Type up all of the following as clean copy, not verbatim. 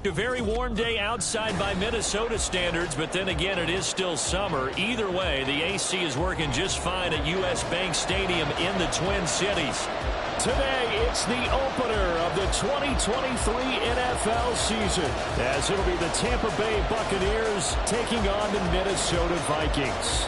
A very warm day outside by Minnesota standards, but then again, it is still summer. Either way, the AC is working just fine at U.S. Bank Stadium in the Twin Cities. Today, it's the opener of the 2023 NFL season, as it'll be the Tampa Bay Buccaneers taking on the Minnesota Vikings.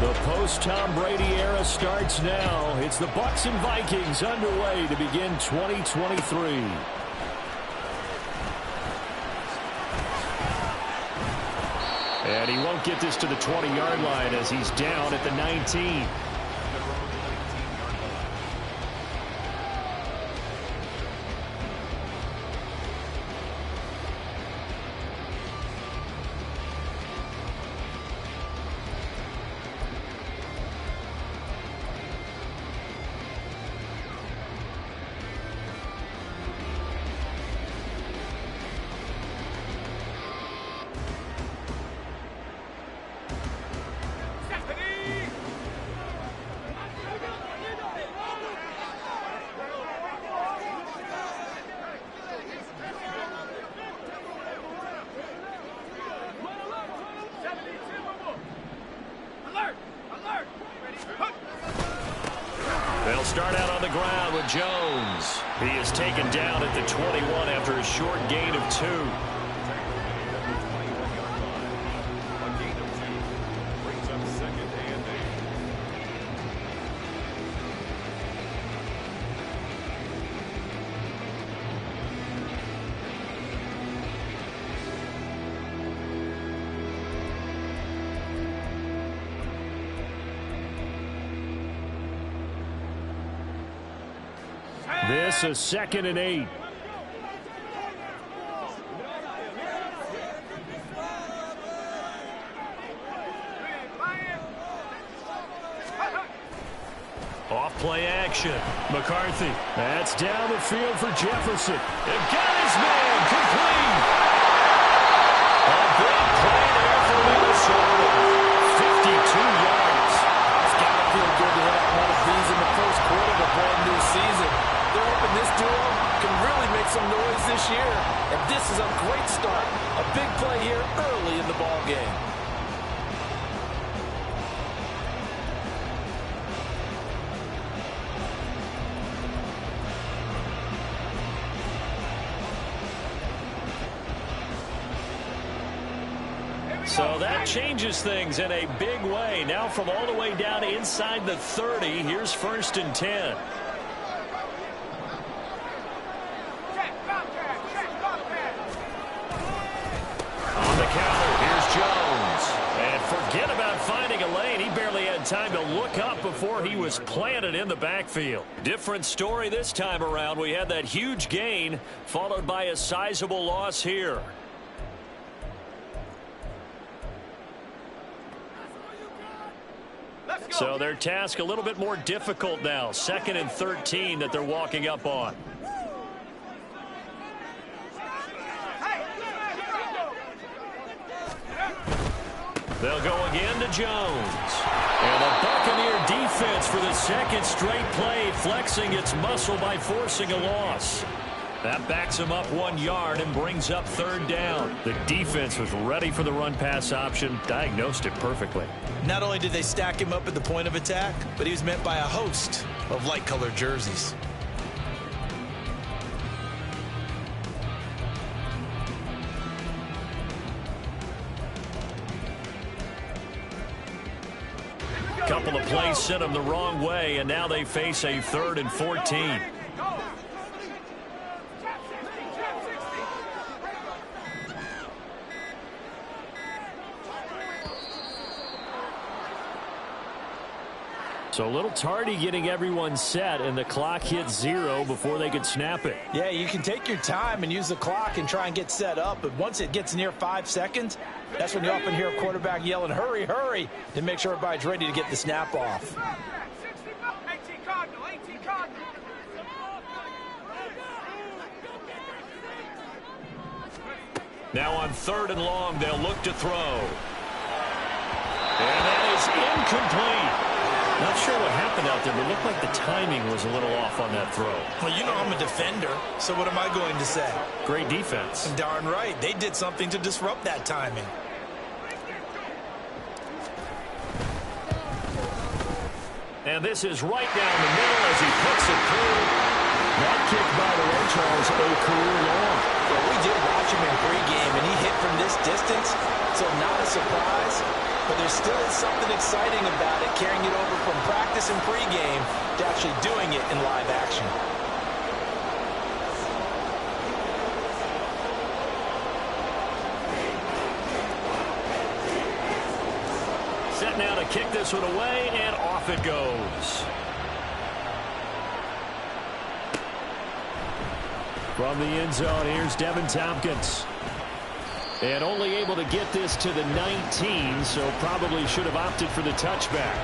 The post-Tom Brady era starts now. It's the Bucs and Vikings underway to begin 2023. And he won't get this to the 20-yard line as he's down at the 19. They'll start out on the ground with Jones. He is taken down at the 21 after a short gain of 2. This is 2nd and 8. Off play action. McCarthy. That's down the field for Jefferson. And got his man complete. A big play there for Minnesota. 52 yards. It's got to feel good to have one of these in the first quarter of a brand new season. They're hoping this duo can really make some noise this year. And this is a great start. A big play here early in the ball game. So that changes things in a big way. Now from all the way down inside the 30, here's 1st and 10. On the counter, here's Jones. And forget about finding a lane. He barely had time to look up before he was planted in the backfield. Different story this time around. We had that huge gain followed by a sizable loss here. So their task a little bit more difficult now. 2nd and 13 that they're walking up on. They'll go again to Jones. And the Buccaneer defense for the 2nd straight play, flexing its muscle by forcing a loss. That backs him up 1 yard and brings up 3rd down. The defense was ready for the run-pass option, diagnosed it perfectly. Not only did they stack him up at the point of attack, but he was met by a host of light-colored jerseys. Couple of plays sent them the wrong way, and now they face a 3rd and 14. So a little tardy getting everyone set, and the clock hit 0 before they could snap it. Yeah, you can take your time and use the clock and try and get set up, but once it gets near 5 seconds, that's when you often hear a quarterback yelling, hurry, hurry, to make sure everybody's ready to get the snap off. Now on 3rd and long, they'll look to throw. And that is incomplete. Not sure what happened out there, but it looked like the timing was a little off on that throw. Well, you know I'm a defender, so what am I going to say? Great defense. Darn right. They did something to disrupt that timing. And this is right down the middle as he puts it through. That kick, by the way, Charles, a career long. Well, we did watch him in pregame, and he hit from this distance, so not a surprise. But there still is something exciting about it, carrying it over from practice and pregame to actually doing it in live action. Set now to kick this one away, and off it goes. From the end zone, here's Devin Tompkins. And only able to get this to the 19, so probably should have opted for the touchback.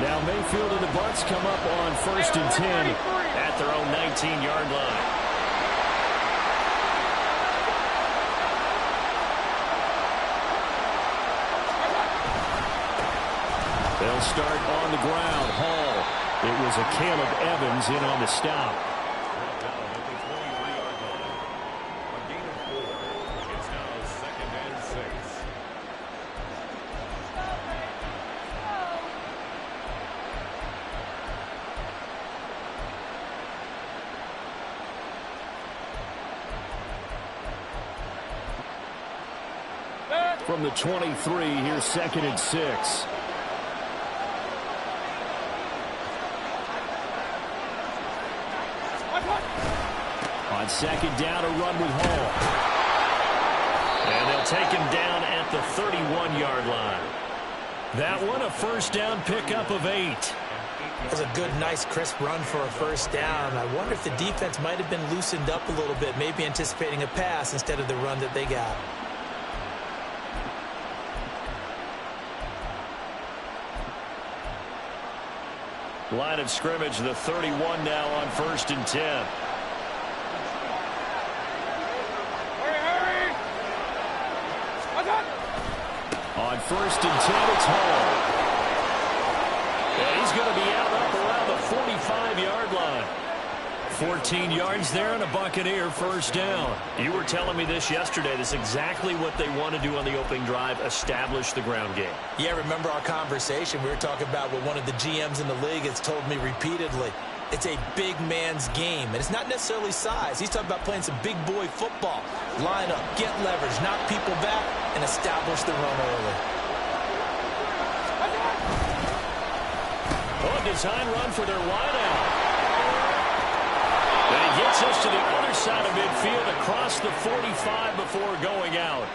Now Mayfield and the Bucs come up on 1st and 10 at their own 19-yard line. They'll start on the ground. Hall. It was a Caleb Evans in on the stop. From the 23, here's 2nd and 6. On 2nd down, a run with Hall. And they'll take him down at the 31-yard line. That one, a 1st down pickup of 8. It was a good, nice, crisp run for a 1st down. I wonder if the defense might have been loosened up a little bit, maybe anticipating a pass instead of the run that they got. Line of scrimmage, the 31 now on 1st and 10. On 1st and 10, it's Hall. And he's going to be out up around the 45-yard line. 14 yards there and a Buccaneer 1st down. You were telling me this yesterday. This is exactly what they want to do on the opening drive, establish the ground game. Yeah, remember our conversation? We were talking about what one of the GMs in the league has told me repeatedly. It's a big man's game, and it's not necessarily size. He's talking about playing some big boy football. Line up, get leverage, knock people back, and establish the run early. Oh, design run for their wideout. And he gets us to the other side of midfield across the 45 before going out.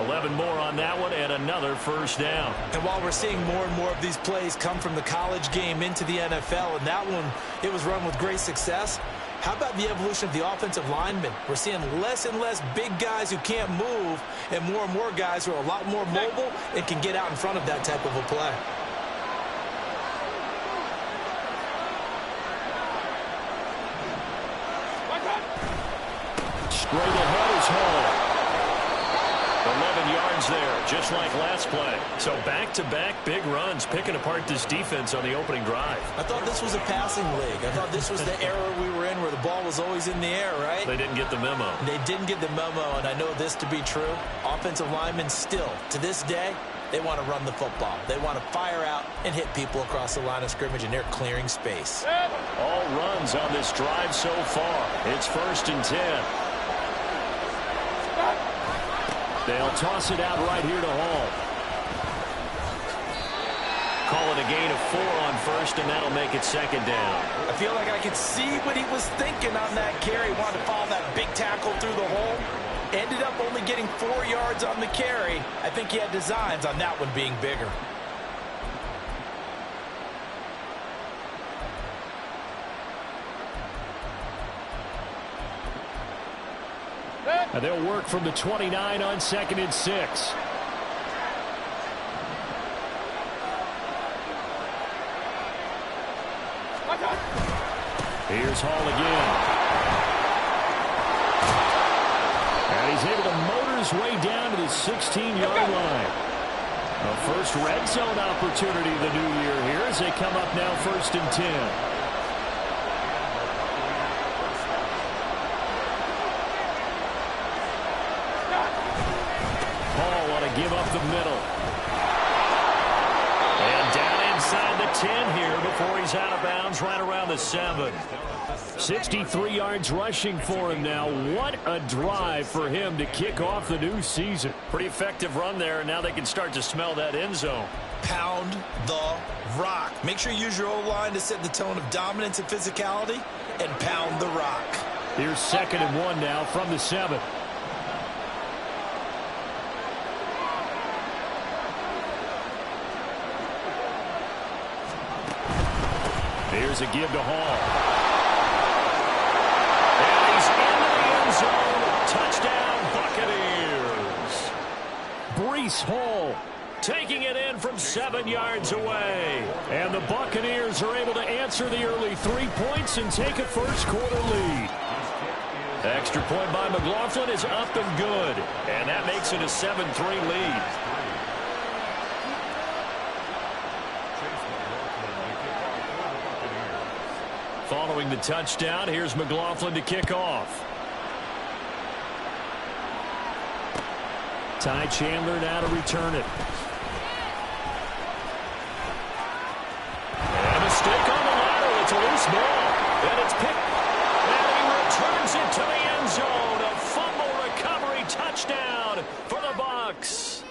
11 more on that one and another 1st down. And while we're seeing more and more of these plays come from the college game into the NFL, and that one, it was run with great success, how about the evolution of the offensive linemen? We're seeing less and less big guys who can't move and more guys who are a lot more mobile and can get out in front of that type of a play. Straight ahead is Hall. 11 yards there, just like last play. So back-to-back big runs, picking apart this defense on the opening drive. I thought this was a passing league. I thought this was the era we were in where the ball was always in the air, right? They didn't get the memo. They didn't get the memo, and I know this to be true. Offensive linemen still, to this day, they want to run the football. They want to fire out and hit people across the line of scrimmage, and they're clearing space. All runs on this drive so far. It's 1st and 10. They'll toss it out right here to Hall. Call it a gain of 4 on 1st, and that'll make it 2nd down. I feel like I could see what he was thinking on that carry. Wanted to follow that big tackle through the hole. Ended up only getting 4 yards on the carry. I think he had designs on that one being bigger. And they'll work from the 29 on 2nd and 6. Here's Hall again. And he's able to motor his way down to the 16-yard line. A first red zone opportunity of the new year here as they come up now 1st and 10. Hall want to give up the middle. And down inside the 10 here before he's out of bounds right around the 7. 63 yards rushing for him now. What a drive for him to kick off the new season. Pretty effective run there, and now they can start to smell that end zone. Pound the rock. Make sure you use your O-line to set the tone of dominance and physicality, and pound the rock. Here's 2nd and 1 now from the 7. Here's a give to Hall. And he's into the end zone. Touchdown, Buccaneers. Breece Hall taking it in from 7 yards away. And the Buccaneers are able to answer the early 3 points and take a first-quarter lead. Extra point by McLaughlin is up and good. And that makes it a 7-3 lead. Following the touchdown, here's McLaughlin to kick off. Ty Chandler now to return it. And a mistake on the lateral. It's a loose ball. And it's picked. And he returns it to the end zone. A fumble recovery touchdown for the Bucs.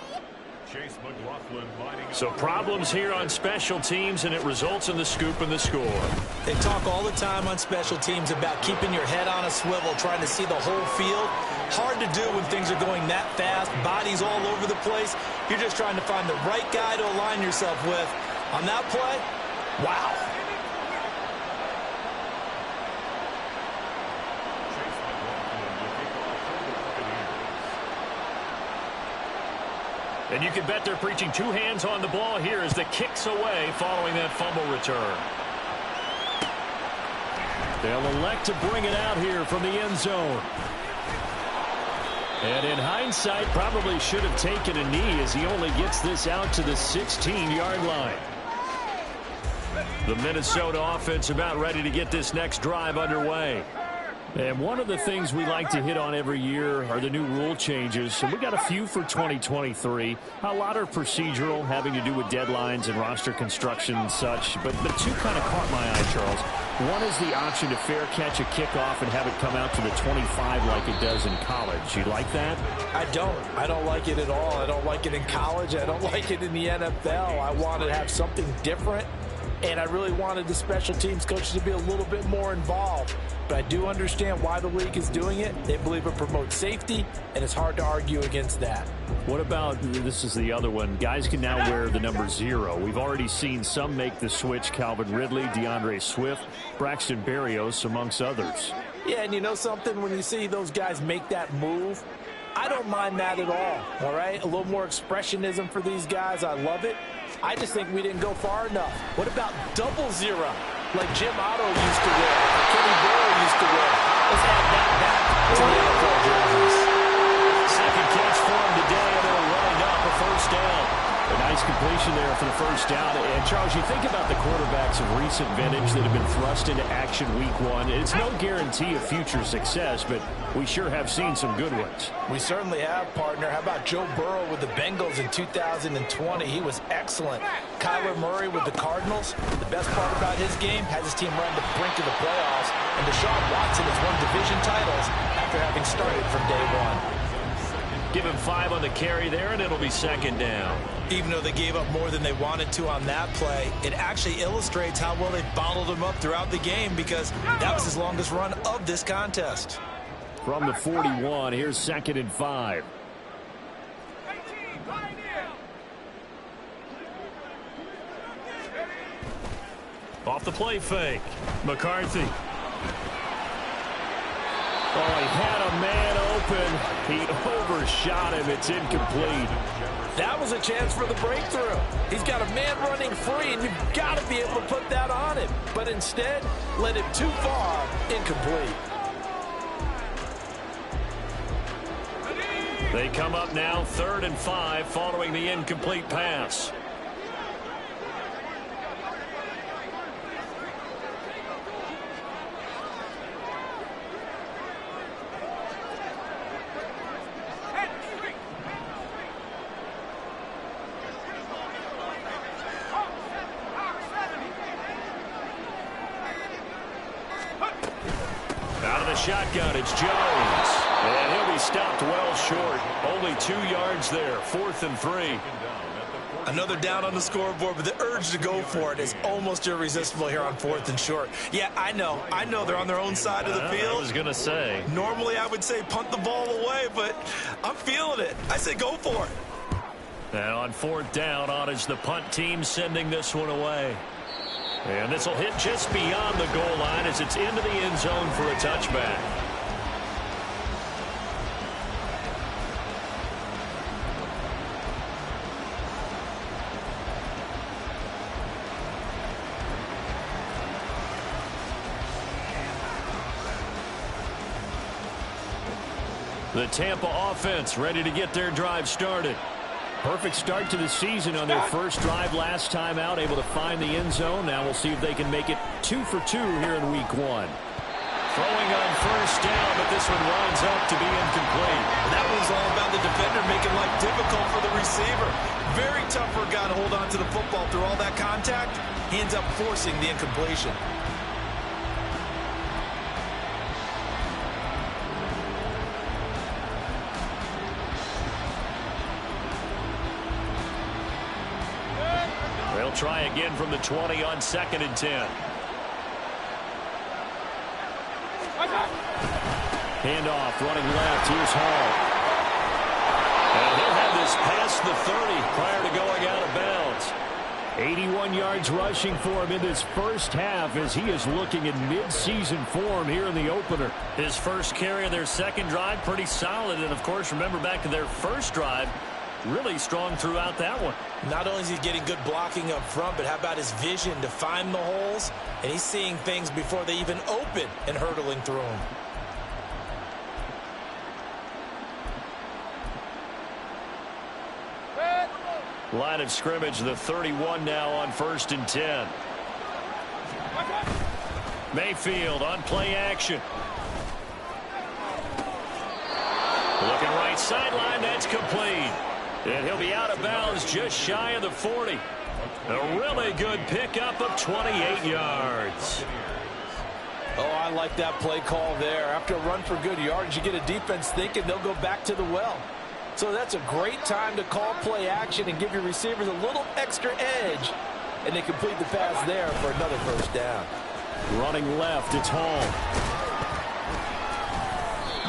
So problems here on special teams, and it results in the scoop and the score. They talk all the time on special teams about keeping your head on a swivel, trying to see the whole field. Hard to do when things are going that fast, bodies all over the place. You're just trying to find the right guy to align yourself with. On that play, wow. And you can bet they're preaching 2 hands on the ball here as the kick's away following that fumble return. They'll elect to bring it out here from the end zone. And in hindsight, probably should have taken a knee as he only gets this out to the 16-yard line. The Minnesota offense about ready to get this next drive underway. And one of the things we like to hit on every year are the new rule changes. And we got a few for 2023. A lot are procedural, having to do with deadlines and roster construction and such. But 2 kind of caught my eye, Charles. One is the option to fair catch a kickoff and have it come out to the 25 like it does in college. You like that? I don't. I don't like it at all. I don't like it in college. I don't like it in the NFL. I want to have something different. And I really wanted the special teams coaches to be a little bit more involved. But I do understand why the league is doing it. They believe it promotes safety, and it's hard to argue against that. What about, this is the other one, guys can now wear the number 0. We've already seen some make the switch, Calvin Ridley, DeAndre Swift, Braxton Berrios, amongst others. Yeah, and you know something? When you see those guys make that move, I don't mind that at all right? A little more expressionism for these guys. I love it. I just think we didn't go far enough. What about double 0, like Jim Otto used to wear, like Kenny Burrow used to wear? Let's add that back to the NFL jerseys. Second catch for him today, and they'll wind up a first down. A nice completion there for the first down. And, Charles, you think about the quarterbacks of recent vintage that have been thrust into action week 1. It's no guarantee of future success, but we sure have seen some good ones. We certainly have, partner. How about Joe Burrow with the Bengals in 2020? He was excellent. Kyler Murray with the Cardinals. The best part about his game has his team run to the brink of the playoffs. And Deshaun Watson has won division titles after having started from day 1. Give him 5 on the carry there, and it'll be second down. Even though they gave up more than they wanted to on that play, it actually illustrates how well they bottled him up throughout the game because that was his longest run of this contest. From the 41, here's 2nd and 5. Off the play fake. McCarthy. Oh, he had a man open. He overshot him. It's incomplete. That was a chance for the breakthrough. He's got a man running free, and you've got to be able to put that on him. But instead, led him too far, incomplete. They come up now 3rd and 5 following the incomplete pass. Out of the shotgun, it's Jones. And he'll be stopped well short. Only 2 yards there. 4th and 3. Another down on the scoreboard, but the urge to go for it is almost irresistible here on 4th and short. Yeah, I know they're on their own side of the field. I was going to say. Normally I would say punt the ball away, but I'm feeling it. I say go for it. And on 4th down, on is the punt team sending this one away. And this will hit just beyond the goal line as it's into the end zone for a touchback. The Tampa offense ready to get their drive started. Perfect start to the season on their first drive last time out, able to find the end zone. Now we'll see if they can make it 2 for 2 here in week 1. Throwing on 1st down, but this one winds up to be incomplete. That one's all about the defender making life difficult for the receiver. Very tough for a guy to hold on to the football through all that contact. He ends up forcing the incompletion. They'll try again from the 20 on 2nd and 10. Handoff, running left. Here's Hall. And he'll have this past the 30 prior to going out of bounds. 81 yards rushing for him in this first half as he is looking in mid-season form here in the opener. His first carry of their second drive, pretty solid. And, of course, remember back to their first drive, really strong throughout that one. Not only is he getting good blocking up front, but how about his vision to find the holes? And he's seeing things before they even open and hurtling through them. Line of scrimmage, the 31 now on 1st and 10. Mayfield on play action. Looking right sideline, that's complete. And he'll be out of bounds just shy of the 40. A really good pickup of 28 yards. Oh, I like that play call there. After a run for good yards, you get a defense thinking they'll go back to the well. So that's a great time to call play action and give your receivers a little extra edge. And they complete the pass there for another 1st down. Running left, it's Hall.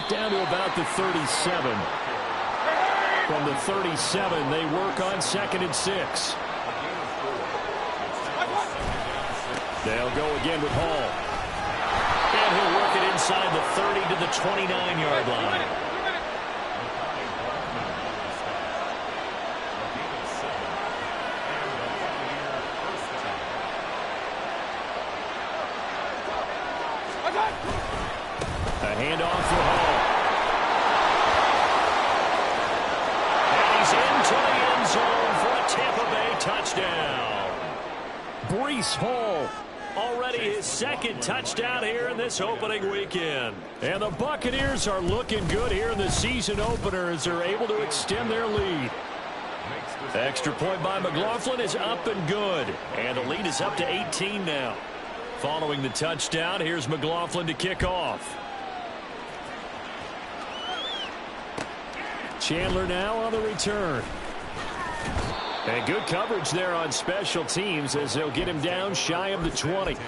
Down to about the 37. From the 37, they work on 2nd and 6. They'll go again with Hall. And he'll work it inside the 30 to the 29-yard line. A handoff for Hall. And he's into the end zone for a Tampa Bay touchdown. Breece Hall. Already his 2nd touchdown here in this opening weekend. And the Buccaneers are looking good here in the season opener as they're able to extend their lead. Extra point by McLaughlin is up and good. And the lead is up to 18 now. Following the touchdown, here's McLaughlin to kick off. Chandler now on the return. And good coverage there on special teams as they'll get him down shy of the 20. At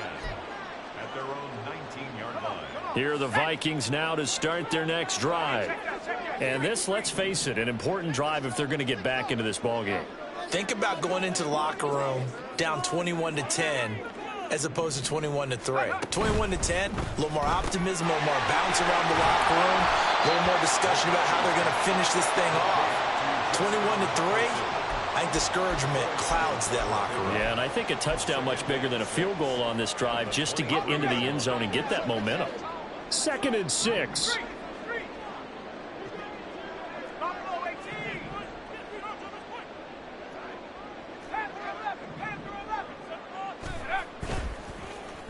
their own 19-yard line. Here are the Vikings now to start their next drive. And this, let's face it, an important drive if they're going to get back into this ballgame. Think about going into the locker room down 21-10. as opposed to 21-3. 21-10, a little more optimism, a little more bounce around the locker room, a little more discussion about how they're going to finish this thing off. 21-3. I think discouragement clouds that locker room. Yeah, and I think a touchdown much bigger than a field goal on this drive just to get into the end zone and get that momentum. 2nd and 6.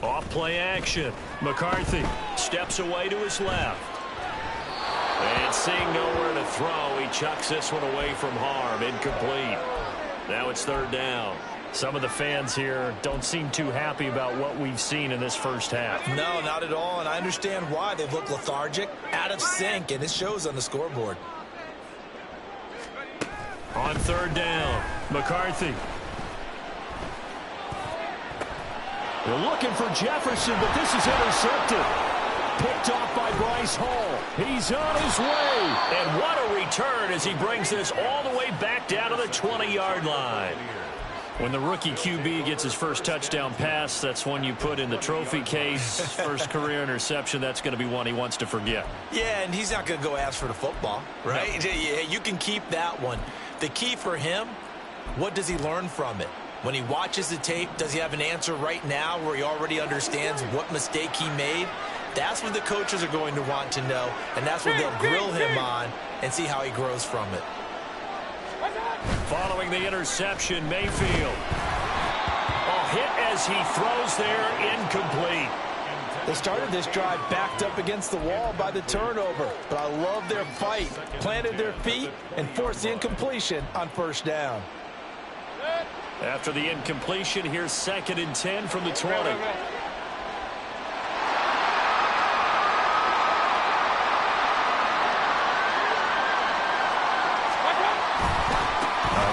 Off play action. McCarthy steps away to his left. And seeing nowhere to throw, he chucks this one away from harm. Incomplete. Now it's 3rd down. Some of the fans here don't seem too happy about what we've seen in this first half. No, not at all, and I understand why. They've looked lethargic, out of sync, and it shows on the scoreboard. On 3rd down, McCarthy. They're looking for Jefferson, but this is intercepted. Picked off by Bryce Hall. He's on his way. And what a return as he brings this all the way back down to the 20-yard line. When the rookie QB gets his first touchdown pass, that's one you put in the trophy case. First career interception, that's going to be one he wants to forget. Yeah, and he's not going to go ask for the football, right? No. You can keep that one. The key for him, what does he learn from it? When he watches the tape, does he have an answer right now where he already understands what mistake he made? That's what the coaches are going to want to know, and that's what they'll grill him on and see how he grows from it. Following the interception, Mayfield. A hit as he throws there, incomplete. They started this drive backed up against the wall by the turnover, but I love their fight. Planted their feet and forced the incompletion on 1st down. After the incompletion, here's 2nd and 10 from the 20.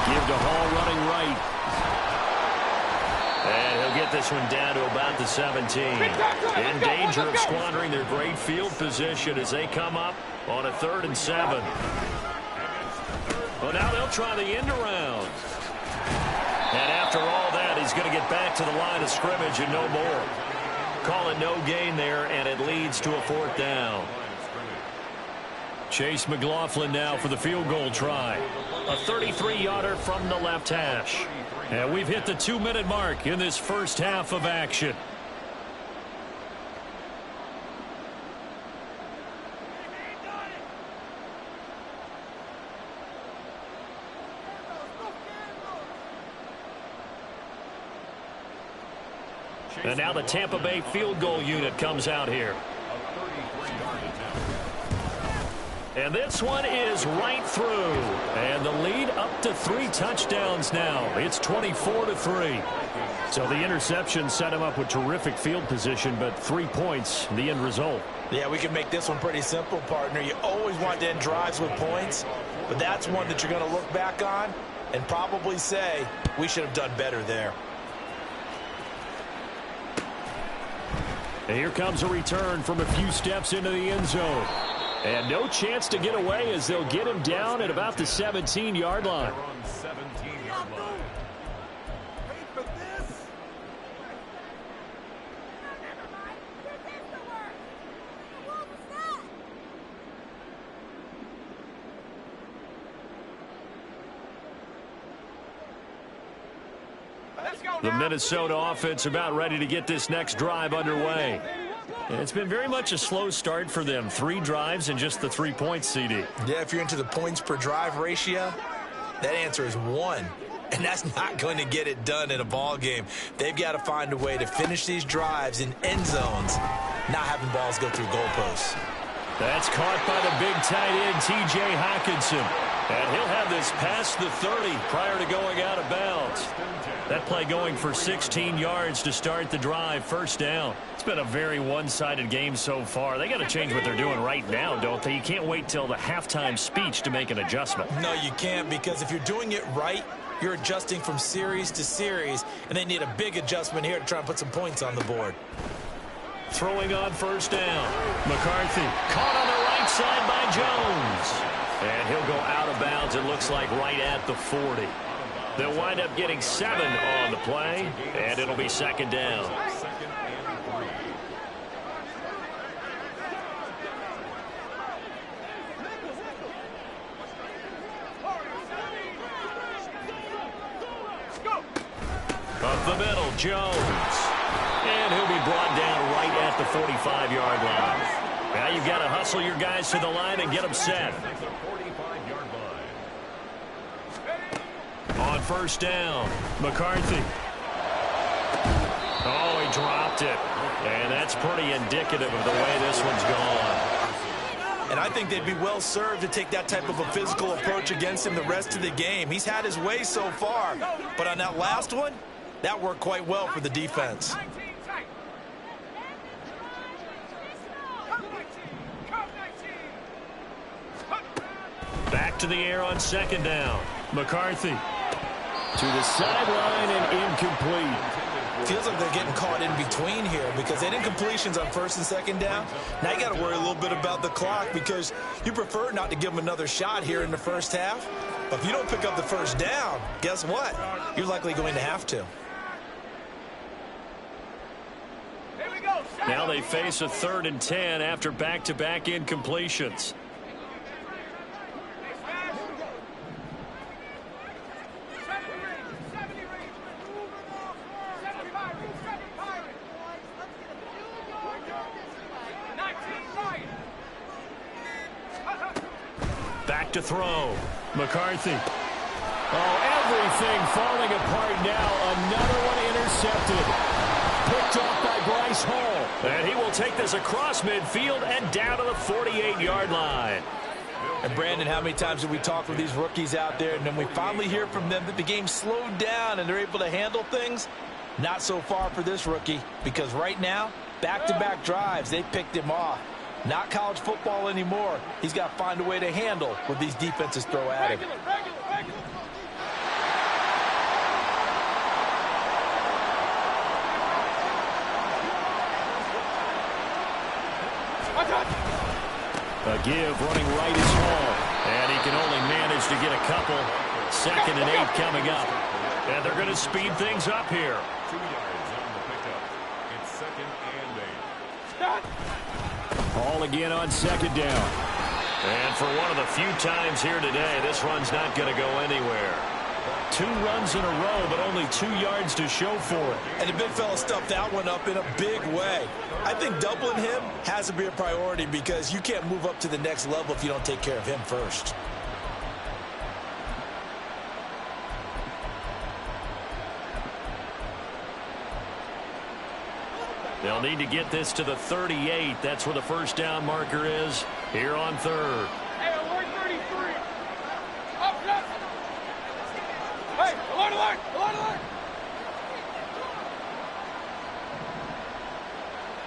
Give to Hall running right. And he'll get this one down to about the 17. In danger of squandering their great field position as they come up on a 3rd and 7. Well, now they'll try the end around. And after all that, he's going to get back to the line of scrimmage and no more. Call it no gain there, and it leads to a 4th down. Chase McLaughlin now for the field goal try. A 33-yarder from the left hash. And we've hit the 2-minute mark in this first half of action. And now the Tampa Bay field goal unit comes out here. And this one is right through. And the lead up to 3 touchdowns now. It's 24-3. So the interception set him up with terrific field position, but 3 points, the end result. Yeah, we can make this one pretty simple, partner. You always want to end drives with points, but that's one that you're going to look back on and probably say, we should have done better there. And here comes a return from a few steps into the end zone. And no chance to get away as they'll get him down at about the 17-yard line. The Minnesota offense about ready to get this next drive underway. And it's been very much a slow start for them. 3 drives and just the 3 points, CD. Yeah, if you're into the points per drive ratio, that answer is 1. And that's not going to get it done in a ball game. They've got to find a way to finish these drives in end zones, not having balls go through goalposts. That's caught by the big tight end, T.J. Hockenson. And he'll have this past the 30 prior to going out of bounds. That play going for 16 yards to start the drive. 1st down. It's been a very one-sided game so far. They got to change what they're doing right now, don't they? You can't wait till the halftime speech to make an adjustment. No, you can't, because if you're doing it right, you're adjusting from series to series, and they need a big adjustment here to try and put some points on the board. Throwing on 1st down. McCarthy caught on the right side by Jones. And he'll go out of bounds, it looks like, right at the 40. They'll wind up getting 7 on the play, and it'll be 2nd down. Up the middle, Jones. And he'll be brought down right at the 45-yard line. Now you've got to hustle your guys to the line and get them set. On first down, McCarthy. Oh, he dropped it. And that's pretty indicative of the way this one's gone. And I think they'd be well served to take that type of a physical approach against him the rest of the game. He's had his way so far. But on that last one, that worked quite well for the defense. Back to the air on second down. McCarthy to the sideline and incomplete. Feels like they're getting caught in between here because they did completions on first and second down. Now you got to worry a little bit about the clock because you prefer not to give them another shot here in the first half. But if you don't pick up the first down, guess what? You're likely going to have to. Now they face a 3rd and 10 after back-to-back incompletions. Back to throw. McCarthy. Oh, everything falling apart now. Another one intercepted. Picked off by Bryce Hall. And he will take this across midfield and down to the 48-yard line. And Brandon, how many times have we talked with these rookies out there, and then we finally hear from them that the game slowed down and they're able to handle things? Not so far for this rookie, because right now, back-to-back drives, they picked him off. Not college football anymore. He's got to find a way to handle what these defenses throw at him. A give running right is Hall. And he can only manage to get a couple. 2nd and 8 coming up. And they're going to speed things up here. 2 yards on the pickup. It's 2nd and 8. Hall again on second down. And for one of the few times here today, this run's not going to go anywhere. 2 runs in a row, but only 2 yards to show for it. And the big fella stuffed that one up in a big way. I think doubling him has to be a priority because you can't move up to the next level if you don't take care of him first. They'll need to get this to the 38. That's where the first down marker is here on 3rd. Hey, alert 33. Up, up. Hey, alert, alert, alert, alert.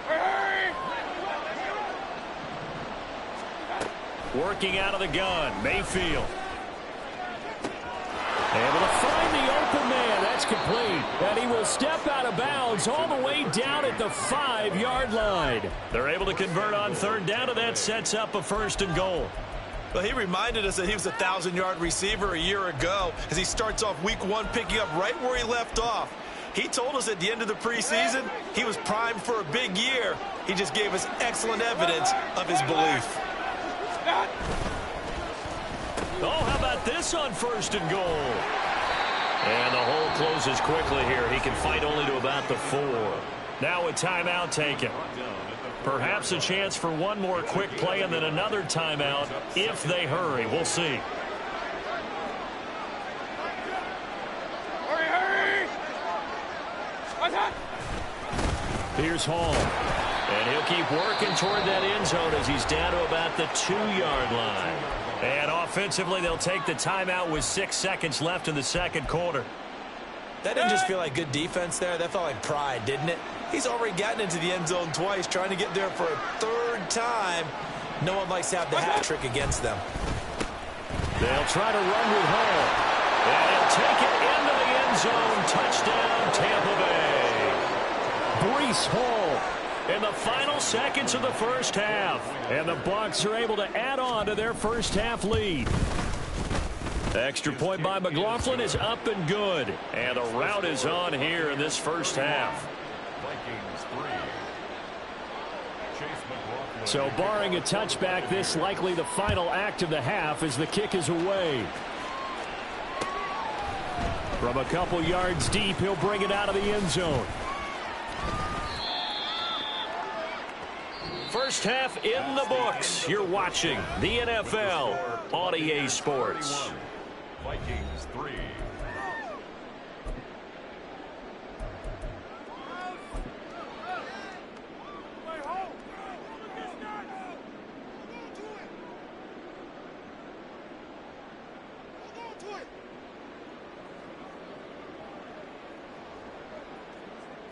Hey, hey. Working out of the gun, Mayfield. Able to find the open man. That's complete. And he will step out of bounds all the way down at the 5-yard line. They're able to convert on 3rd down, and that sets up a 1st and goal. Well, he reminded us that he was a 1,000-yard receiver a year ago as he starts off week 1 picking up right where he left off. He told us at the end of the preseason he was primed for a big year. He just gave us excellent evidence of his belief. Oh, how about this on 1st and goal? And the hole closes quickly here. He can fight only to about the 4. Now a timeout taken. Perhaps a chance for one more quick play and then another timeout if they hurry. We'll see. Hurry, hurry. Here's Hall. And he'll keep working toward that end zone as he's down to about the 2-yard line. And offensively, they'll take the timeout with 6 seconds left in the 2nd quarter. That didn't just feel like good defense there. That felt like pride, didn't it? He's already gotten into the end zone twice, trying to get there for a 3rd time. No one likes to have the hat trick against them. They'll try to run with Hall. And he'll take it into the end zone. Touchdown, Tampa Bay. Breece Hall in the final seconds of the first half. And the Bucs are able to add on to their first half lead. The extra point by McLaughlin is up and good. And the route is on here in this first half. So barring a touchback, this likely the final act of the half as the kick is away. From a couple yards deep, he'll bring it out of the end zone. First half in the books. You're watching the NFL on EA Sports. Vikings 3.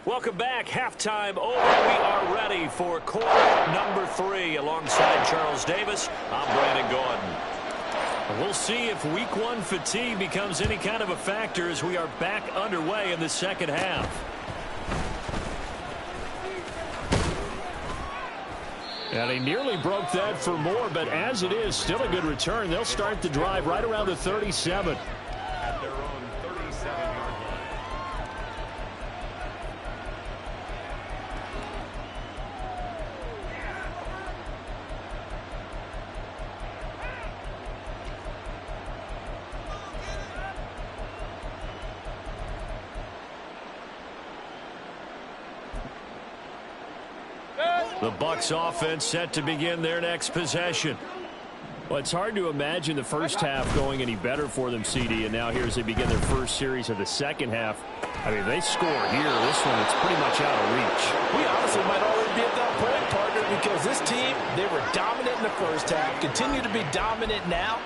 Welcome back. Halftime over. We are ready for quarter number 3. Alongside Charles Davis, I'm Brandon Gordon. We'll see if week 1 fatigue becomes any kind of a factor as we are back underway in the second half. And he nearly broke that for more, but as it is, still a good return. They'll start the drive right around the 37. At their own 37-yard line. The Bucs offense set to begin their next possession. Well, it's hard to imagine the first half going any better for them, CD, and now here as they begin their first series of the second half. I mean, they score here. This one, it's pretty much out of reach. We honestly might already be at that point, partner, because this team, they were dominant in the first half, continue to be dominant now,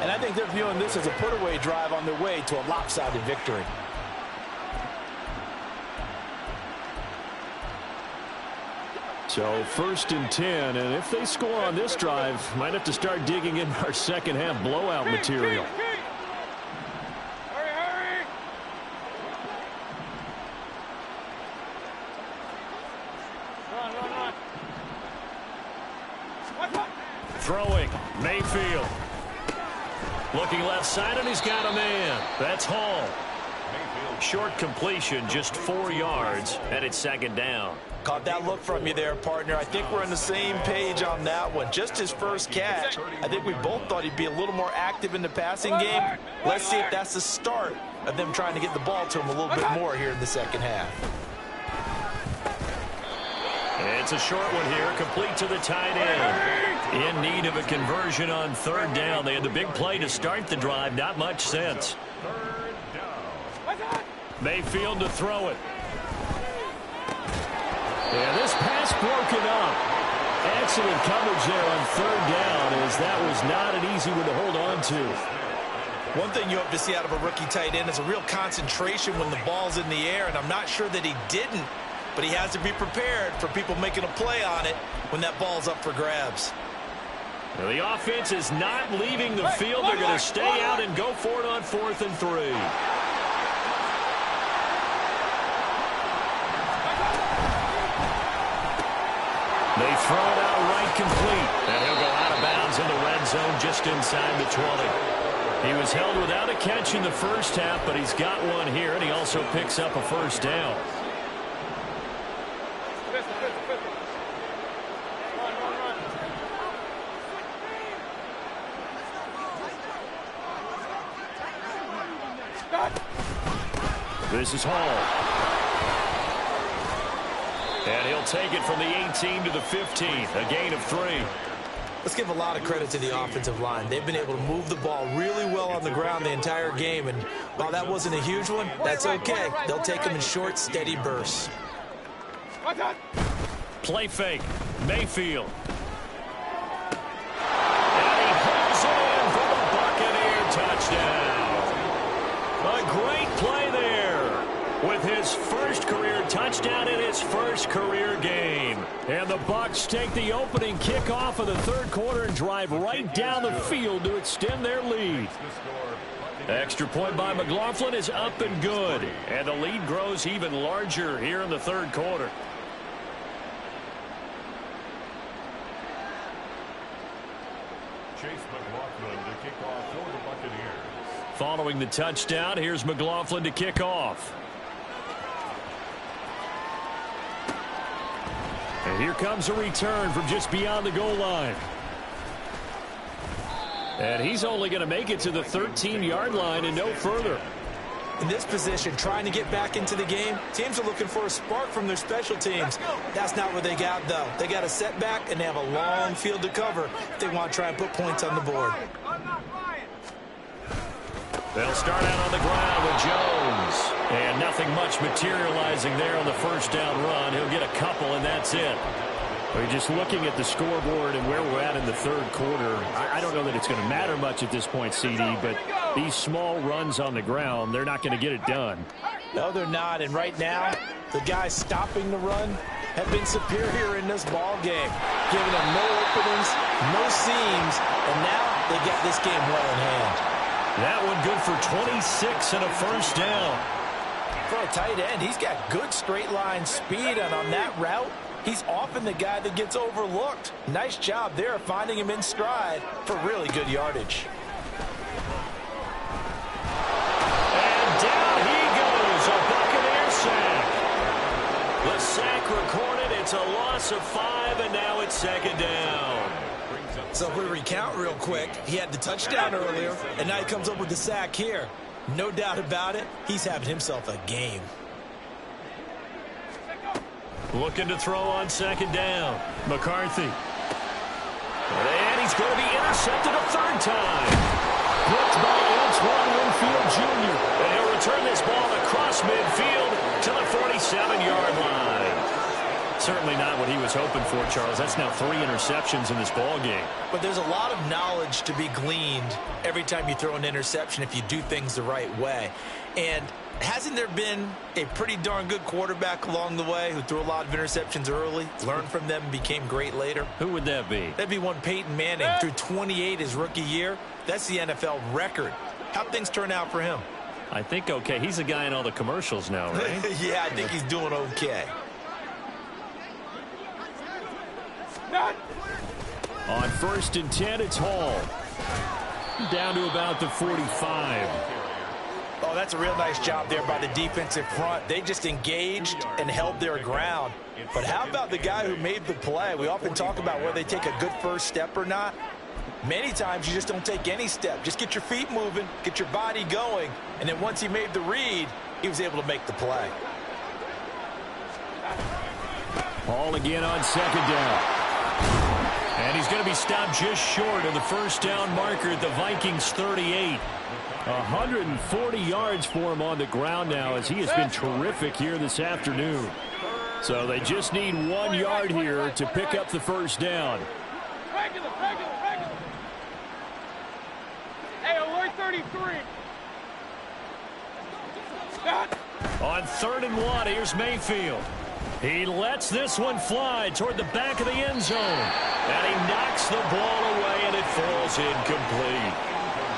and I think they're viewing this as a put-away drive on their way to a lopsided victory. So first and 10, and if they score on this drive, might have to start digging in our second half blowout material. Hurry, hurry! Run. Throwing, Mayfield. Looking left side, and he's got a man. That's Hall. Short completion, just 4 yards, and it's second down. Caught that look from you there, partner. I think we're on the same page on that one. Just his first catch. I think we both thought he'd be a little more active in the passing game. Let's see if that's the start of them trying to get the ball to him a little bit more here in the second half. It's a short one here, complete to the tight end. In need of a conversion on third down. They had the big play to start the drive. Not much sense. Mayfield to throw it. Yeah, this pass broken up. Excellent coverage there on third down, as that was not an easy one to hold on to. One thing you hope to see out of a rookie tight end is a real concentration when the ball's in the air, and I'm not sure that he didn't, but he has to be prepared for people making a play on it when that ball's up for grabs. Now the offense is not leaving the field. They're going to stay out and go for it on 4th and 3. They throw it out right complete. And he'll go out of bounds in the red zone just inside the 20. He was held without a catch in the first half, but he's got one here, and he also picks up a first down. This is Hall. And he'll take it from the 18 to the 15, a gain of 3. Let's give a lot of credit to the offensive line. They've been able to move the ball really well on the ground the entire game, and while that wasn't a huge one, that's okay. They'll take them in short, steady bursts. Play fake, Mayfield. And he pulls it in for the Buccaneer touchdown. A great play there with his first career touchdown in his first career game. And the Bucs take the opening kickoff of the third quarter and drive right down the field to extend their lead. Extra point by McLaughlin is up and good. And the lead grows even larger here in the third quarter. Chase McLaughlin to kick off for the Buccaneers. Following the touchdown, here's McLaughlin to kick off. And here comes a return from just beyond the goal line. And he's only going to make it to the 13-yard line and no further. In this position, trying to get back into the game, teams are looking for a spark from their special teams. That's not what they got, though. They got a setback, and they have a long field to cover if they want to try and put points on the board. They'll start out on the ground with Jones. And nothing much materializing there on the first down run. He'll get a couple, and that's it. Well, just looking at the scoreboard and where we're at in the third quarter, I don't know that it's going to matter much at this point, CD, but these small runs on the ground, they're not going to get it done. No, they're not. And right now, the guys stopping the run have been superior in this ball game, giving them no openings, no seams, and now they got this game well in hand. That one good for 26 and a first down. For a tight end, he's got good straight line speed, and on that route, he's often the guy that gets overlooked. Nice job there finding him in stride for really good yardage. And down he goes, a Buccaneer sack. The sack recorded, it's a loss of 5, and now it's second down. So if we recount real quick, he had the touchdown earlier, and now he comes up with the sack here. No doubt about it, he's having himself a game. Looking to throw on second down. McCarthy. And he's going to be intercepted a third time. Blocked by Antoine Winfield Jr. And he'll return this ball across midfield to the 47-yard line. Certainly not what he was hoping for, Charles. That's now 3 interceptions in this ball game. But there's a lot of knowledge to be gleaned every time you throw an interception if you do things the right way. And hasn't there been a pretty darn good quarterback along the way who threw a lot of interceptions early, learned from them, and became great later? Who would that be? That'd be one Peyton Manning. Threw 28 his rookie year. That's the NFL record. How'd things turn out for him? I think okay. He's a guy in all the commercials now, right? Yeah, I think he's doing okay. On 1st and 10, it's Hall. Down to about the 45. Oh, that's a real nice job there by the defensive front. They just engaged and held their ground. But how about the guy who made the play? We often talk about whether they take a good first step or not. Many times you just don't take any step. Just get your feet moving, get your body going, and then once he made the read, he was able to make the play. Hall again on second down. And he's going to be stopped just short of the first down marker at the Vikings 38. 140 yards for him on the ground now as he has been terrific here this afternoon. So they just need 1 yard here to pick up the first down. Regular. Hey, alert 33. On 3rd and 1, here's Mayfield. He lets this one fly toward the back of the end zone. And he knocks the ball away, and it falls incomplete.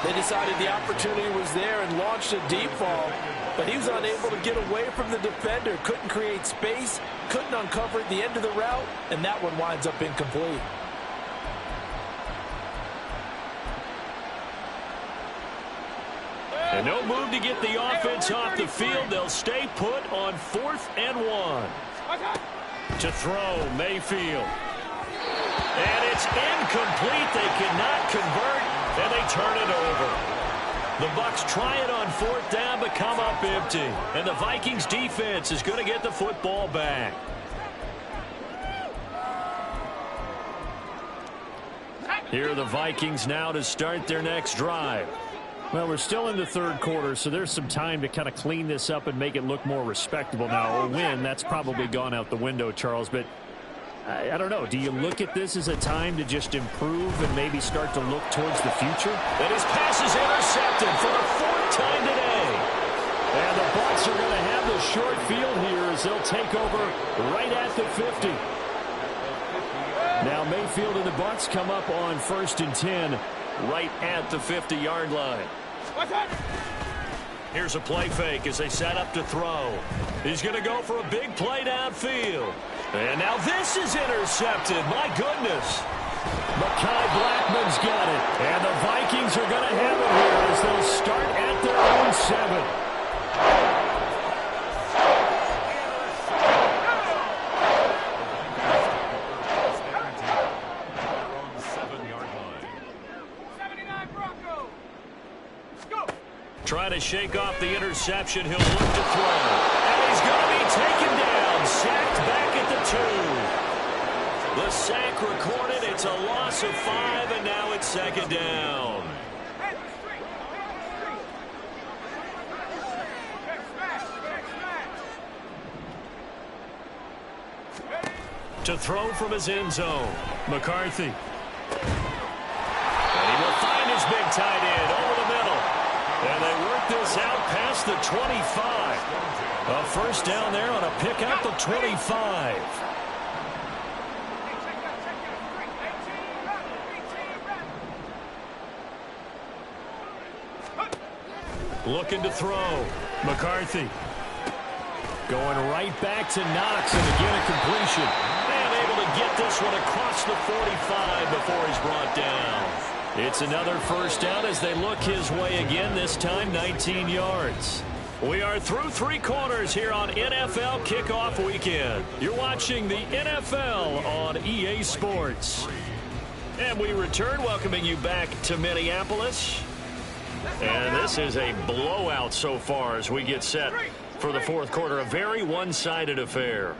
They decided the opportunity was there and launched a deep ball, but he was unable to get away from the defender, couldn't create space, couldn't uncover at the end of the route, and that one winds up incomplete. And no move to get the offense off the field. They'll stay put on 4th and 1. To throw, Mayfield. And it's incomplete. They cannot convert, and they turn it over. The Bucs try it on 4th down, but come up empty. And the Vikings defense is going to get the football back. Here are the Vikings now to start their next drive. Well, we're still in the third quarter, so there's some time to kind of clean this up and make it look more respectable now. A win, that's probably gone out the window, Charles, but I don't know. Do you look at this as a time to just improve and maybe start to look towards the future? And his pass is intercepted for the 4th time today. And the Bucs are going to have the short field here as they'll take over right at the 50. Now Mayfield and the Bucs come up on 1st and 10. Right at the 50-yard line. Here's a play fake as they set up to throw. He's going to go for a big play downfield. And now this is intercepted. My goodness. Mekhi Blackman's got it. And the Vikings are going to have it here as they'll start at their own 7. trying to shake off the interception. He'll look to throw. And he's going to be taken down. Sacked back at the 2. The sack recorded. It's a loss of 5, and now it's second down. To throw from his end zone, McCarthy. And he will find his big tight end over the middle. And they work this out past the 25. A first down there on a pick out the 25. Looking to throw. McCarthy. Going right back to Knox, and again a completion. And able to get this one across the 45 before he's brought down. It's another first down as they look his way again, this time 19 yards. We are through 3 quarters here on NFL Kickoff Weekend. You're watching the NFL on EA Sports. And we return, welcoming you back to Minneapolis. And this is a blowout so far as we get set for the fourth quarter. A very one-sided affair.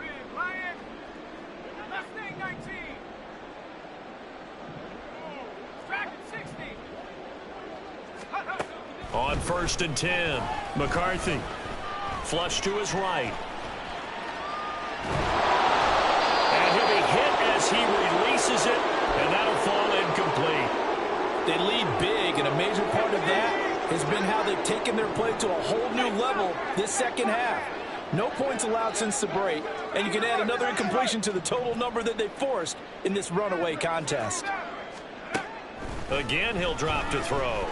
On 1st and 10, McCarthy. Flush to his right. And he'll be hit as he releases it, and that'll fall incomplete. They lead big, and a major part of that has been how they've taken their play to a whole new level this second half. No points allowed since the break, and you can add another incompletion to the total number that they forced in this runaway contest. Again, he'll drop to throw.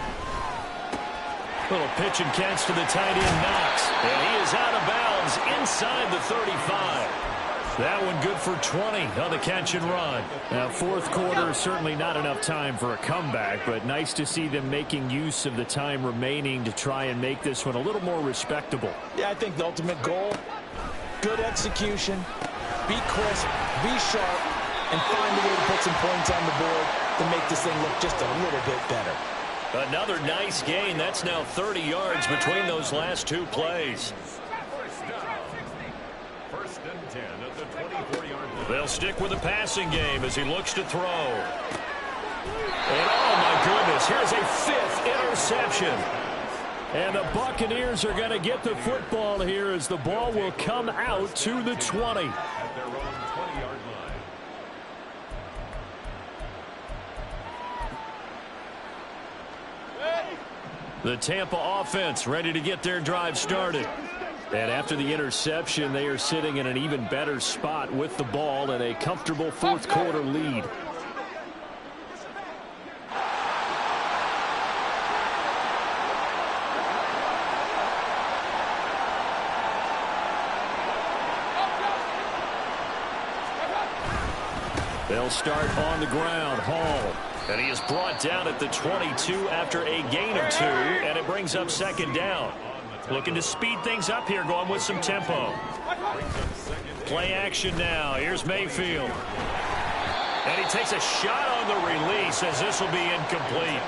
Little pitch and catch to the tight end, Knox. And he is out of bounds inside the 35. That one good for 20 on the catch and run. Now, fourth quarter, certainly not enough time for a comeback, but nice to see them making use of the time remaining to try and make this one a little more respectable. Yeah, I think the ultimate goal, good execution, be crisp, be sharp, and find a way to put some points on the board to make this thing look just a little bit better. Another nice gain. That's now 30 yards between those last 2 plays. First and 10 at the 24-yard line. They'll stick with the passing game as he looks to throw. And oh my goodness, here's a 5th interception. And the Buccaneers are going to get the football here as the ball will come out to the 20. At their own 20-yard line. The Tampa offense ready to get their drive started. And after the interception, they are sitting in an even better spot with the ball and a comfortable fourth quarter lead. They'll start on the ground. Hall. And he is brought down at the 22 after a gain of 2, and it brings up second down. Looking to speed things up here, going with some tempo. Play action now. Here's Mayfield. And he takes a shot on the release as this will be incomplete.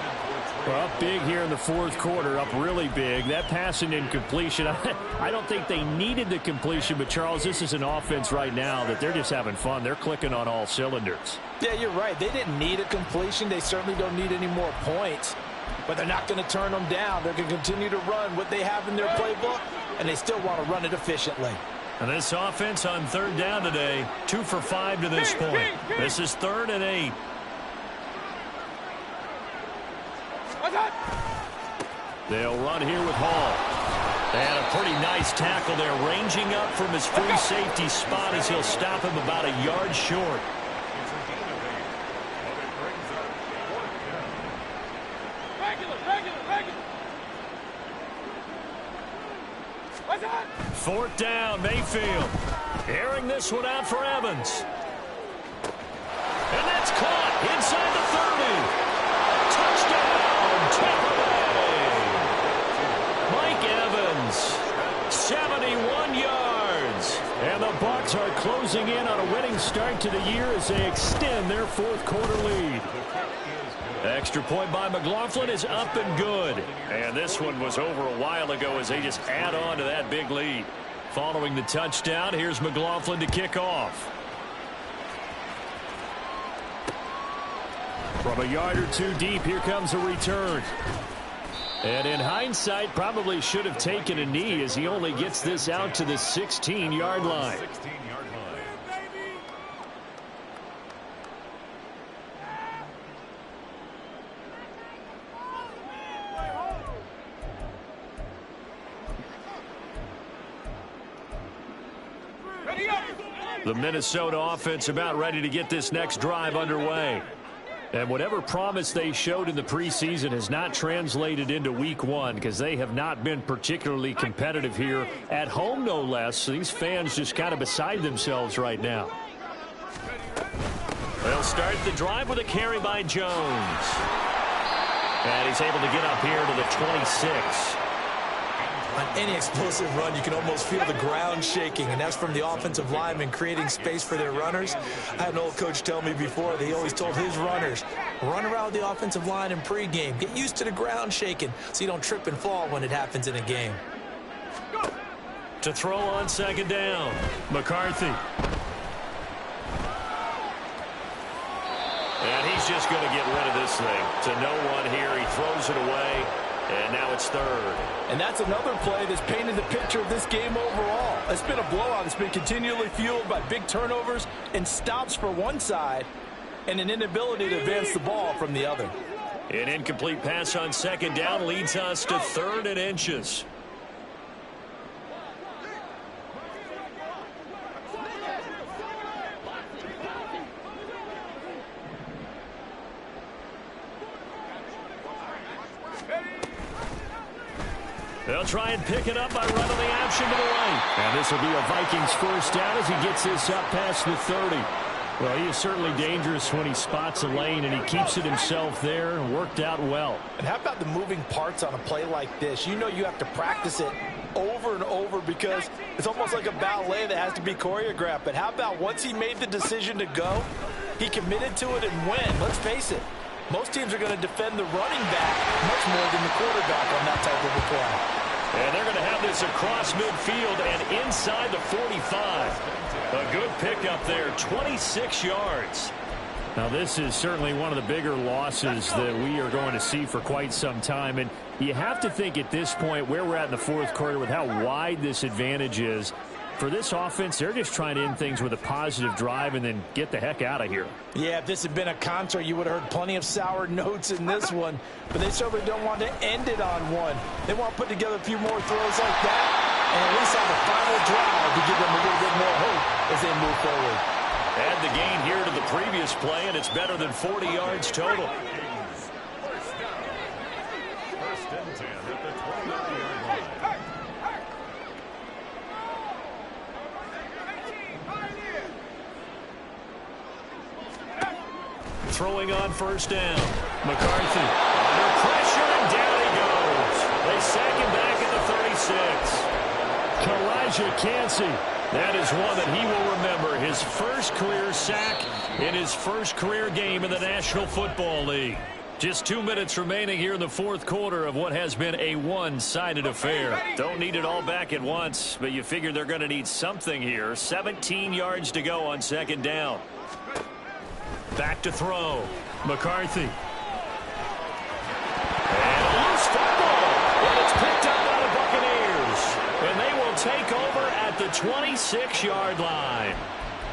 Well, up big here in the fourth quarter, up really big. That pass and incompletion, I don't think they needed the completion, but Charles, this is an offense right now that they're just having fun. They're clicking on all cylinders. Yeah, you're right. They didn't need a completion. They certainly don't need any more points. But they're not going to turn them down. They're going to continue to run what they have in their playbook, and they still want to run it efficiently. And this offense on 3rd down today, 2 for 5 to this point. This is 3rd and 8. They'll run here with Hall. And a pretty nice tackle there, ranging up from his free safety spot as he'll stop him about a yard short. Fourth down, Mayfield. Airing this one out for Evans. And that's caught inside the 30. Touchdown, Tampa Bay. Mike Evans, 71 yards. And the Bucs are closing in on a winning start to the year as they extend their fourth quarter lead. Extra point by McLaughlin is up and good. And this one was over a while ago as they just add on to that big lead. Following the touchdown, here's McLaughlin to kick off. From a yard or two deep, here comes a return. And in hindsight, probably should have taken a knee as he only gets this out to the 16-yard line. 16-yard line. The Minnesota offense about ready to get this next drive underway. And whatever promise they showed in the preseason has not translated into week one because they have not been particularly competitive here at home, no less. So these fans just kind of beside themselves right now. They'll start the drive with a carry by Jones. And he's able to get up here to the 26. On any explosive run, you can almost feel the ground shaking, and that's from the offensive linemen creating space for their runners. I had an old coach tell me before that he always told his runners, run around the offensive line in pregame. Get used to the ground shaking so you don't trip and fall when it happens in a game. To throw on second down, McCarthy. And he's just going to get rid of this thing. To no one here, he throws it away. And now it's third. And that's another play that's painted the picture of this game overall. It's been a blowout. It's been continually fueled by big turnovers and stops for one side and an inability to advance the ball from the other. An incomplete pass on second down leads us to 3rd and inches. They'll try and pick it up by running the option to the right. And this will be a Vikings first down as he gets this up past the 30. Well, he is certainly dangerous when he spots a lane, and he keeps it himself there and worked out well. And how about the moving parts on a play like this? You know you have to practice it over and over because it's almost like a ballet that has to be choreographed. But how about once he made the decision to go, he committed to it and went. Let's face it. Most teams are going to defend the running back much more than the quarterback on that type of a play. And they're going to have this across midfield and inside the 45. A good pickup there, 26 yards. Now, this is certainly one of the bigger losses that we are going to see for quite some time. And you have to think at this point where we're at in the fourth quarter with how wide this advantage is. For this offense, they're just trying to end things with a positive drive and then get the heck out of here. Yeah, if this had been a concert, you would have heard plenty of sour notes in this one. But they certainly don't want to end it on one. They want to put together a few more throws like that and at least have a final drive to give them a little bit more hope as they move forward. Add the gain here to the previous play, and it's better than 40 yards total. First and 10 at the 29-yard line. Throwing on first down. McCarthy under pressure, and down he goes. They sack him back at the 36. Kalijah Cansey. That is one that he will remember. His first career sack in his first career game in the National Football League. Just 2 minutes remaining here in the fourth quarter of what has been a one-sided affair. Don't need it all back at once, but you figure they're going to need something here. 17 yards to go on second down. Back to throw. McCarthy. And a loose football. And it's picked up by the Buccaneers. And they will take over at the 26-yard line.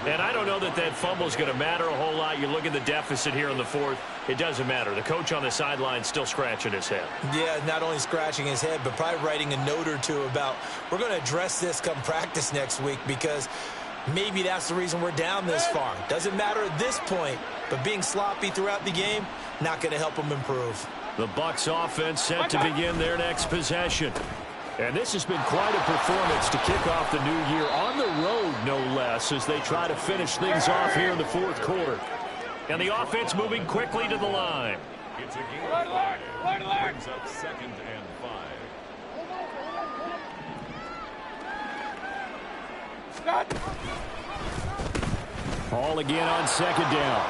And I don't know that that fumble is going to matter a whole lot. You look at the deficit here in the fourth. It doesn't matter. The coach on the sideline still scratching his head. Yeah, not only scratching his head, but probably writing a note or two about we're going to address this come practice next week because maybe that's the reason we're down this far. Doesn't matter at this point, but being sloppy throughout the game, not going to help them improve. The Bucs offense set to begin their next possession. And this has been quite a performance to kick off the new year on the road, no less, as they try to finish things off here in the fourth quarter. And the offense moving quickly to the line. It's a game of 5. Brings up 2nd and 5. Ball again on second down.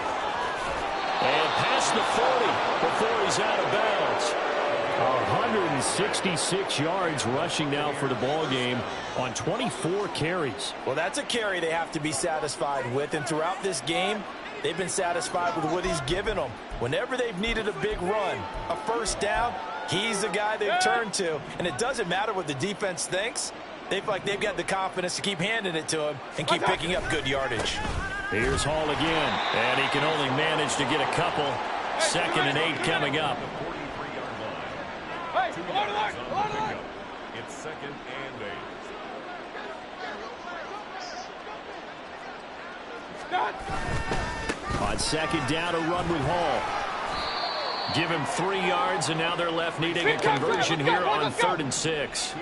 And past the 40 before he's out of bounds. 166 yards rushing now for the ball game on 24 carries. Well, that's a carry they have to be satisfied with, and throughout this game, they've been satisfied with what he's given them. Whenever they've needed a big run, a first down, he's the guy they've turned to. And it doesn't matter what the defense thinks. They feel like they've got the confidence to keep handing it to him and keep picking up good yardage. Here's Hall again, and he can only manage to get a couple. 2nd and 8 coming up. Hey, along the line, along the line. It's 2nd and 8. On 2nd down, a run with Hall. Give him 3 yards, and now they're left needing a conversion here on 3rd and 6.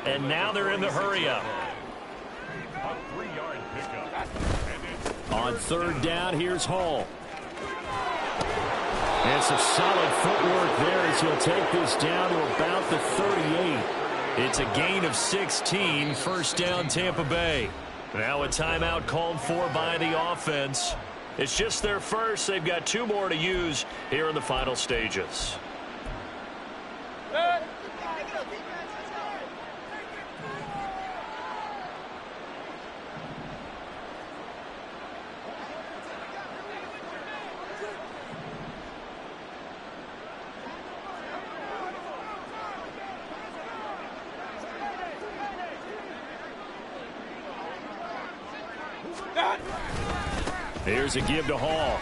And now they're in the hurry-up. A 3-yard pickup. On 3rd down, here's Hall. And some solid footwork there as he'll take this down to about the 38. It's a gain of 16, 1st down Tampa Bay. Now a timeout called for by the offense. It's just their first. They've got 2 more to use here in the final stages. Here's a give to Hall.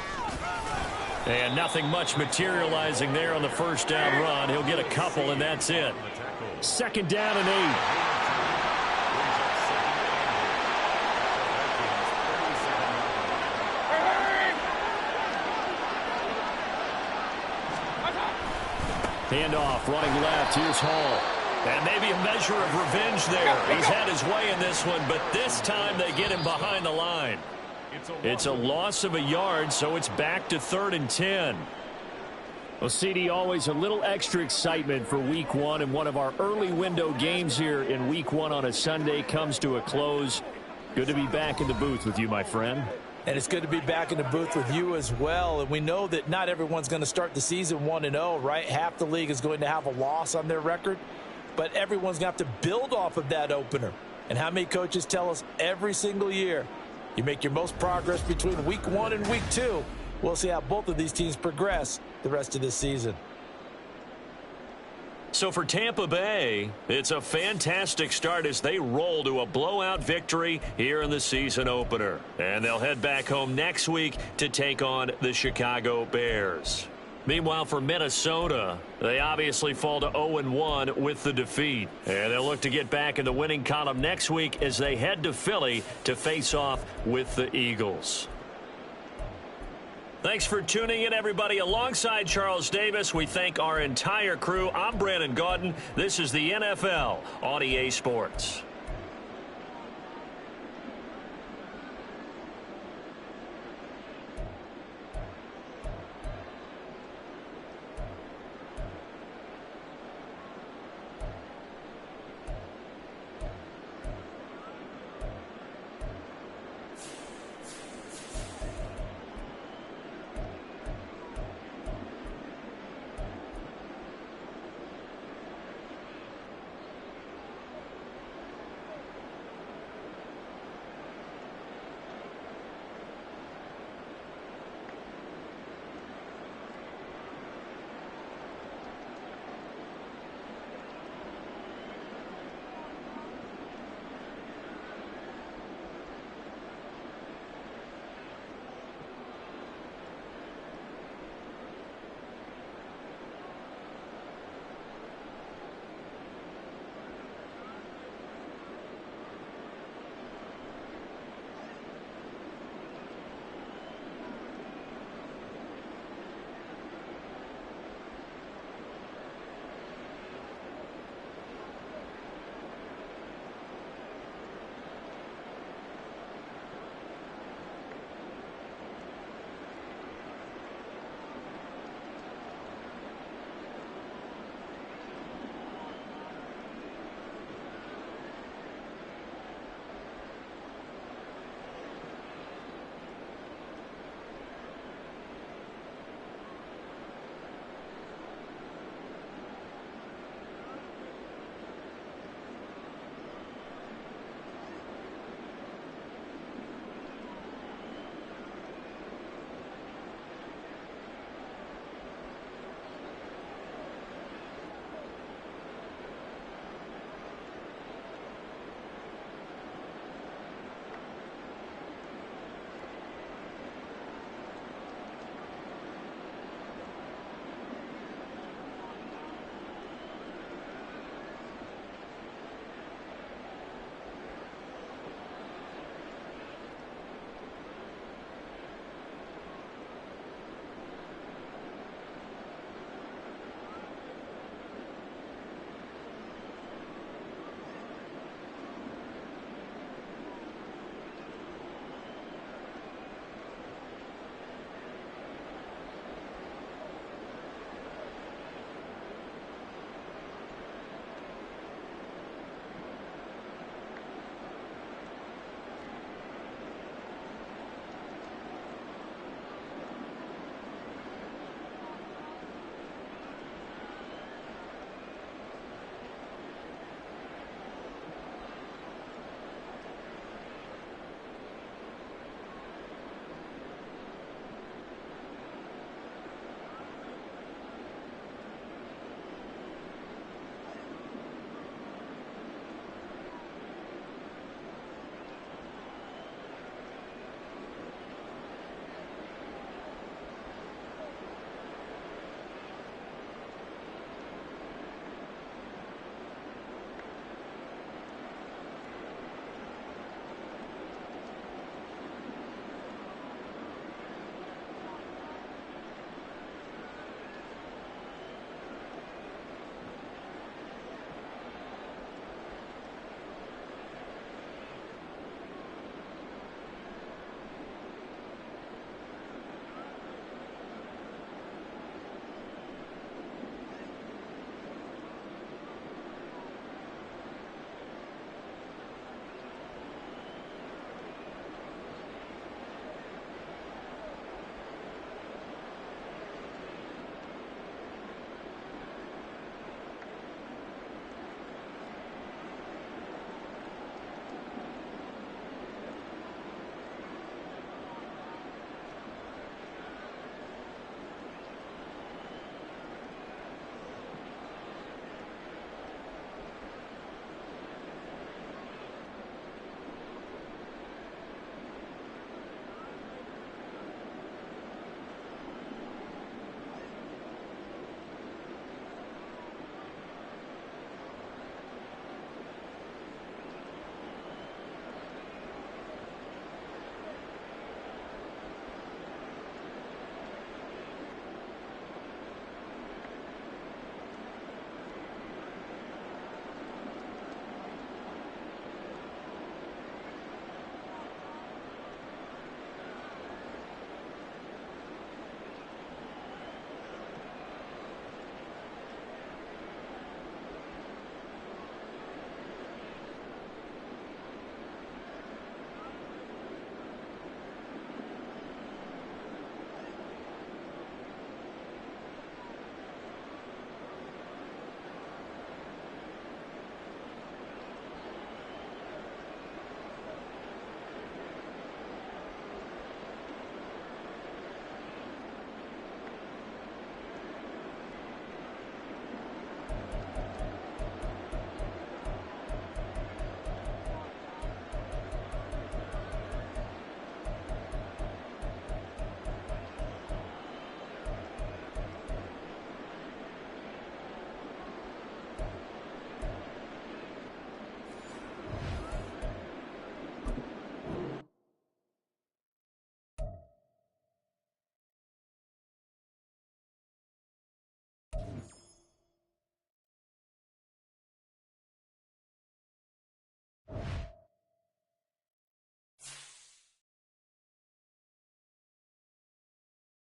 And nothing much materializing there on the 1st down run. He'll get a couple, and that's it. 2nd down and 8. Handoff, running left. Here's Hall. And maybe a measure of revenge there. He's had his way in this one, but this time they get him behind the line. It's a loss of a yard, so it's back to 3rd and 10. Well, CD, always a little extra excitement for Week 1, and one of our early window games here in Week 1 on a Sunday comes to a close. Good to be back in the booth with you, my friend. And it's good to be back in the booth with you as well. And we know that not everyone's going to start the season 1-0, right? Half the league is going to have a loss on their record. But everyone's going to have to build off of that opener. And how many coaches tell us every single year, you make your most progress between Week 1 and Week 2. We'll see how both of these teams progress the rest of this season. So for Tampa Bay, it's a fantastic start as they roll to a blowout victory here in the season opener. And they'll head back home next week to take on the Chicago Bears. Meanwhile, for Minnesota, they obviously fall to 0-1 with the defeat. And they'll look to get back in the winning column next week as they head to Philly to face off with the Eagles. Thanks for tuning in, everybody. Alongside Charles Davis, we thank our entire crew. I'm Brandon Gaudin. This is the NFL on EA Sports.